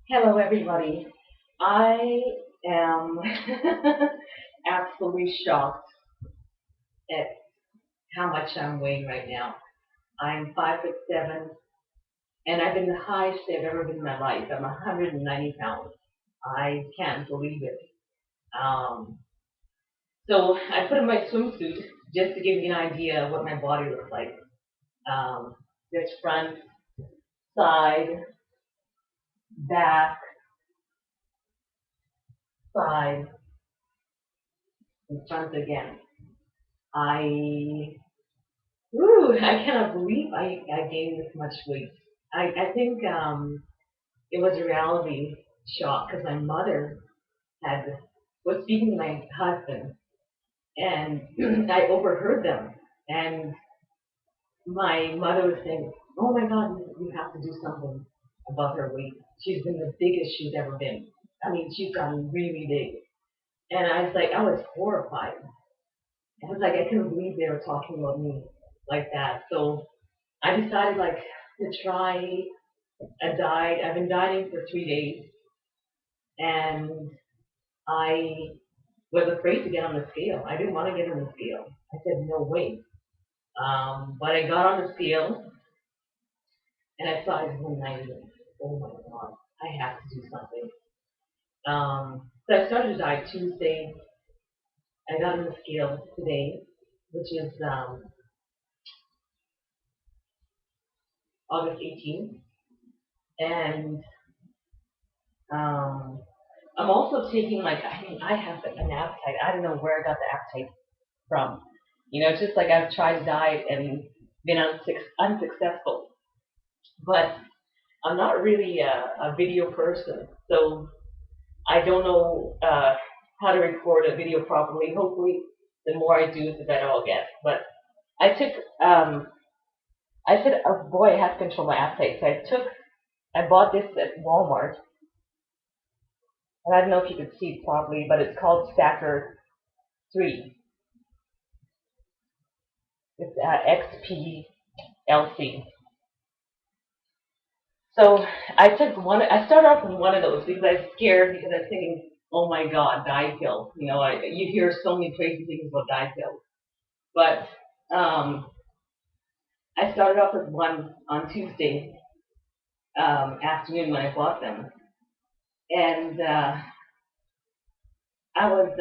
Hello, everybody. I am absolutely shocked at how much I'm weighing right now. I'm 5'7", and I've been the highest I've ever been in my life. I'm 190 pounds. I can't believe it. Um, so I put on my swimsuit just to give you an idea of what my body looks like. Um, this front, side, back, side, and front again. I I cannot believe I gained this much weight. I think it was a reality shock because my mother had was speaking to my husband, and I overheard them. And my mother was saying, "Oh my God, you have to do something about her weight. She's been the biggest she's ever been. I mean, she's gotten really big." And I was horrified. I was like, I couldn't believe they were talking about me like that. So I decided to try a diet. I've been dieting for 3 days, and I was afraid to get on the scale. I didn't want to get on the scale. I said no way. But I got on the scale, and I saw it was 190. Oh my God, I have to do something. So I started a diet Tuesday. I got on the scale today, which is August 18th, and um, I'm also taking I have an appetite. I don't know where I got the appetite from. It's just like I've tried to diet and been unsuccessful. But I'm not really a video person, so I don't know how to record a video properly. Hopefully, the more I do, the better I'll get. But I took, I said, oh boy, I have to control my appetite. I bought this at Walmart, and I don't know if you can see it properly, but it's called Stacker 3. It's XPLC. So I took one. I started off with one of those because I was scared because I was thinking, oh my God, diet pills. You hear so many crazy things about diet pills. But I started off with one on Tuesday afternoon when I bought them, and I was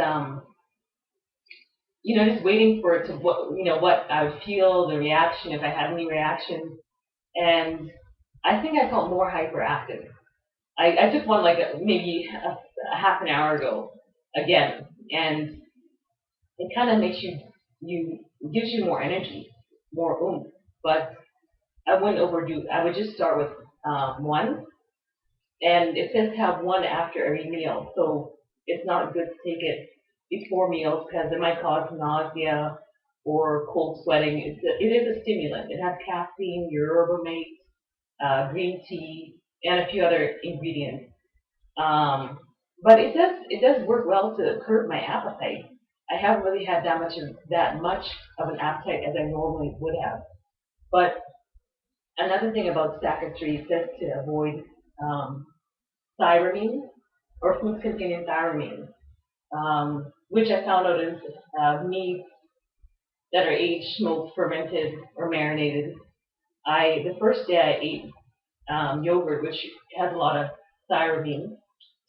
just waiting for it to what I would feel, the reaction, if I had any reaction, and I think I felt more hyperactive. I took one maybe a half an hour ago again, and it kind of makes you gives you more energy, more oomph. But I wouldn't overdo. I would just start with one, and it says to have one after every meal. So it's not good to take it before meals because it might cause nausea or cold sweating. It is a stimulant. It has caffeine, yerba mate, green tea, and a few other ingredients. But it does work well to curb my appetite. I haven't really had that much of an appetite as I normally would have. But another thing about Stacker 3 says to avoid um, thyramine or foods containing thyramine, which I found out is meats that are aged, smoked, fermented, or marinated. The first day I ate yogurt, which has a lot of thyramine,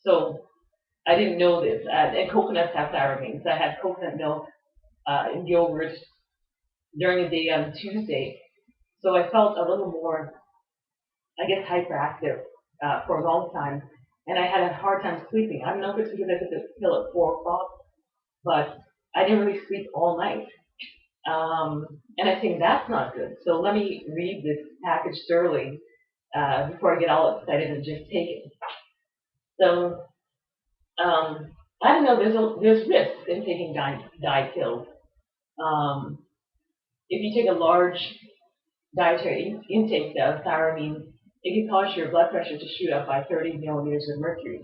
so I didn't know this. And coconuts have thyramine, so I had coconut milk and yogurt during the day on Tuesday. So I felt a little more, I guess, hyperactive for a long time, and I had a hard time sleeping. I don't know if it's because I took the pill at 4 o'clock, but I didn't really sleep all night. And I think that's not good. So let me read this package thoroughly before I get all excited and just take it. So I don't know. There's risks in taking diet pills. Um, if you take a large dietary intake of thyramine, it can cause your blood pressure to shoot up by 30 millimeters of mercury.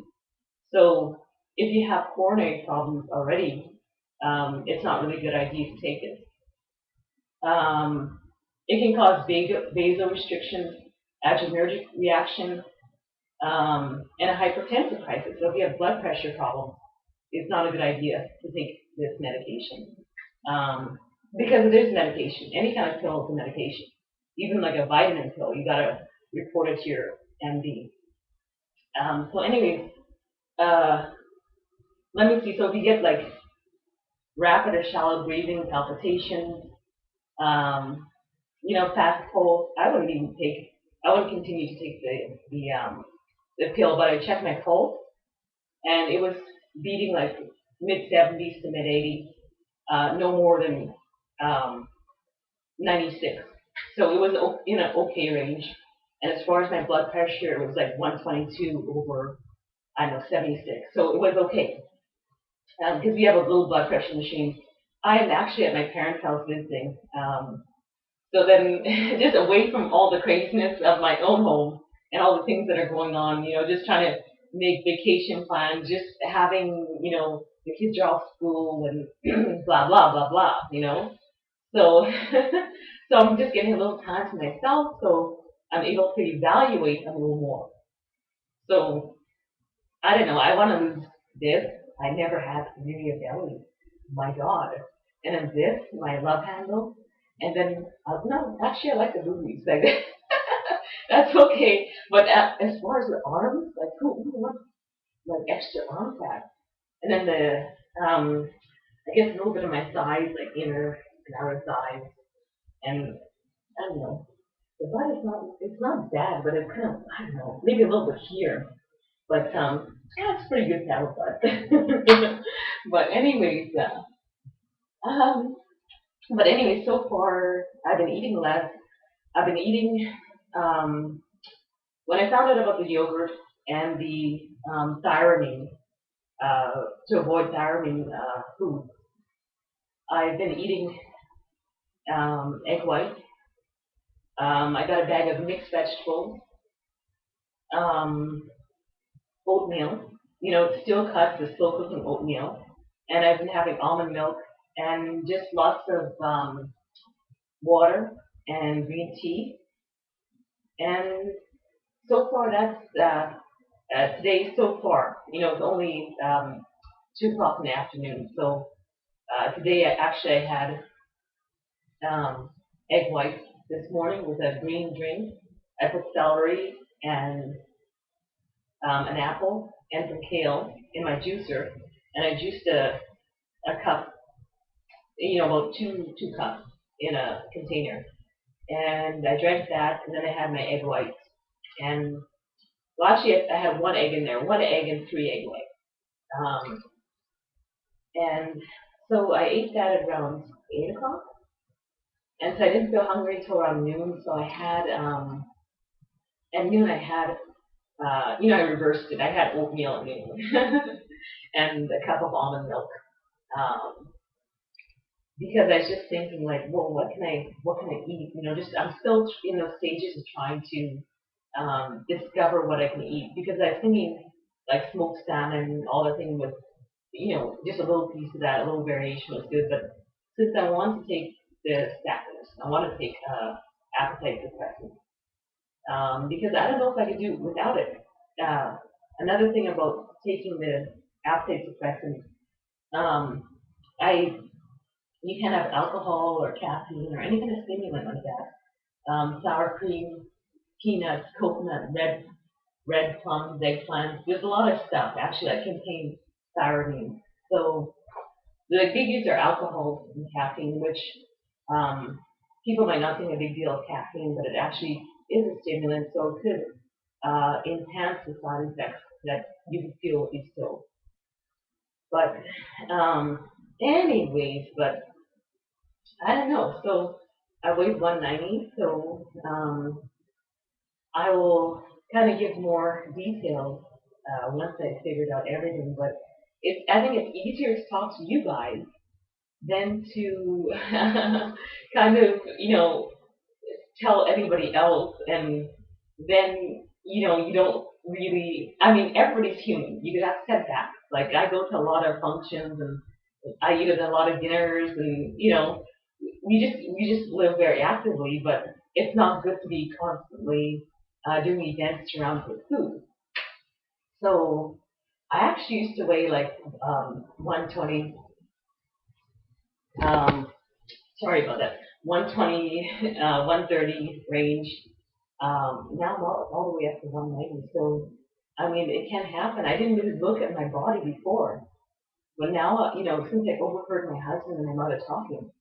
So if you have coronary problems already, it's not really a good idea to take it. It can cause vasorestriction, adrenergic reaction, and a hypertensive crisis. So if you have blood pressure problems, it's not a good idea to take this medication. Um, because it is medication. Any kind of pill is a medication. Even like a vitamin pill, you gotta report it to your MD. So anyways, uh, let me see. So if you get like rapid or shallow breathing, palpitations, um, fast pulse, I wouldn't continue to take the pill, but I checked my pulse, and it was beating like mid 70s to mid 80s, no more than um, 96. So it was in an okay range. And as far as my blood pressure, it was like 122 over, I don't know, 76. So it was okay. Because we have a little blood pressure machine. I am actually at my parents' house visiting. So then, just away from all the craziness of my own home and all the things that are going on, just trying to make vacation plans, just having, the kids are off school and blah, blah, blah, blah. So, so I'm just getting a little time to myself, so I'm able to evaluate a little more. So I don't know. I want to lose this. I never had really a belly. My God. And then this, my love handle. And then, no, actually, I like the boobies. Like, that's okay. But as far as the arms, like, who wants like extra arm fat? And then I guess a little bit of my thighs, like inner and outer thighs. And I don't know. The butt is it's not bad, but it's kind of, I don't know, maybe a little bit here. But yeah, it's pretty good to have a butt. But anyways, um, but anyway, so far I've been eating less. I've been eating. Um, when I found out about the yogurt and the thiramine, to avoid thiramine food, I've been eating egg white. I got a bag of mixed vegetables, um, oatmeal. It's still cut, the slow cooking oatmeal, and I've been having almond milk and just lots of water and green tea. And so far, that's today. So far, it's only 2 o'clock in the afternoon. So today, I had um, egg whites this morning with a green drink. I put celery and an apple and some kale in my juicer, and I juiced a cup, about two cups in a container. And I drank that, and then I had my egg whites. And well, actually, I had one egg in there, one egg and 3 egg whites. And so I ate that at around 8 o'clock, and so I didn't feel hungry until around noon. So I had at noon I had I reversed it. I had oatmeal at noon and a cup of almond milk. Um, because I was just thinking like, well, what can I eat? Just I'm still in those stages of trying to discover what I can eat, because I was thinking like smoked salmon, all the thing was, just a little piece of that, a little variation was good. But since I want to take the statins, I want to take appetite suppressant, because I don't know if I could do it without it. Uh, Another thing about taking the appetite suppressant, um, I you can't have alcohol or caffeine or any kind of stimulant like that. Sour cream, peanuts, coconut, red plums, eggplants. There's a lot of stuff actually that contains thiramine. So the big use are alcohol and caffeine, which um, people might not think a big deal of caffeine, but it actually is a stimulant, so it could enhance the side effects that you could feel with these pills. But anyways, but I don't know. So I weigh 190, so I will kind of give more details once I figured out everything. But I think it's easier to talk to you guys than to kind of, tell everybody else, and then, you don't really, I mean, everybody's human. You could have setbacks. Like, I go to a lot of functions, and I eat at a lot of dinners, and, we just live very actively, but it's not good to be constantly doing events surrounded with food. So I actually used to weigh like 120. Um, sorry about that. 120, 130 range. Now I'm all the way up to 190. So I mean, it can happen. I didn't really look at my body before, but now since I overheard my husband and my mother talking,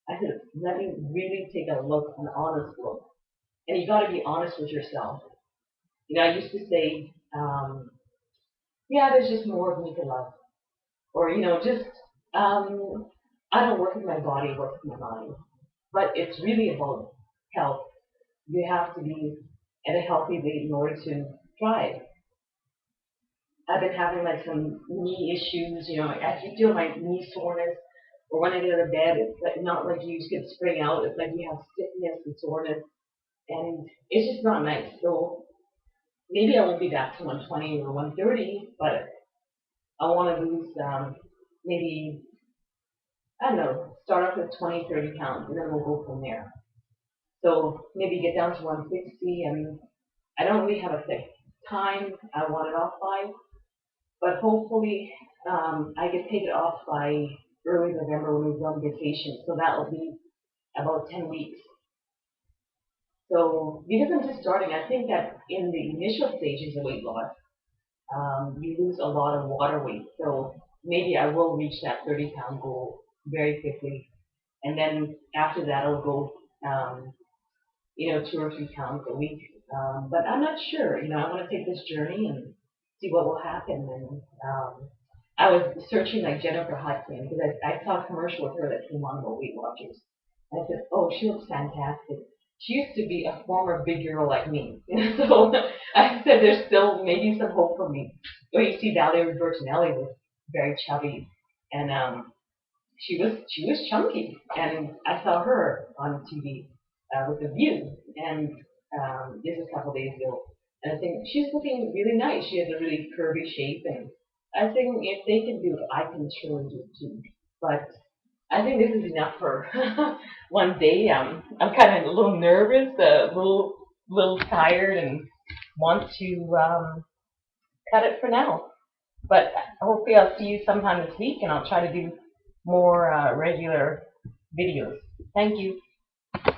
I said, let me really take a look, an honest look. And you got to be honest with yourself. I used to say, yeah, there's just more of me to love. Or, just, I don't work with my body, I work with my mind. But it's really about health. You have to be at a healthy weight in order to thrive. I've been having like some knee issues, I can feel my knee soreness. Or when I get out of bed, it's like not like you just get spring out. It's like you have stiffness and soreness, and it's just not nice. So maybe I won't be back to 120 or 130, but I want to lose maybe, I don't know, start off with 20, 30 pounds, and then we'll go from there. So maybe get down to 160, and I don't really have a fixed time I want it off by, but hopefully I can take it off by early November when we go on vacation. So that will be about 10 weeks. So because I'm just starting, I think that in the initial stages of weight loss, you lose a lot of water weight. So maybe I will reach that 30-pound goal very quickly. And then after that, I'll go, 2 or 3 pounds a week. But I'm not sure. I want to take this journey and see what will happen. And I was searching like Jennifer Hudson because I saw a commercial with her that came on about Weight Watchers. And I said, oh, she looks fantastic. She used to be a former big girl like me. So I said there's still maybe some hope for me. You see, Valerie Bertinelli was very chubby, and she was chunky, and I saw her on TV with The View, and this was a couple days ago, and I think she's looking really nice. She has a really curvy shape, and I think if they can do it, I can surely do it too. But I think this is enough for one day. I'm kind of a little nervous, a little tired, and want to cut it for now. But hopefully I'll see you sometime this week, and I'll try to do more regular videos. Thank you.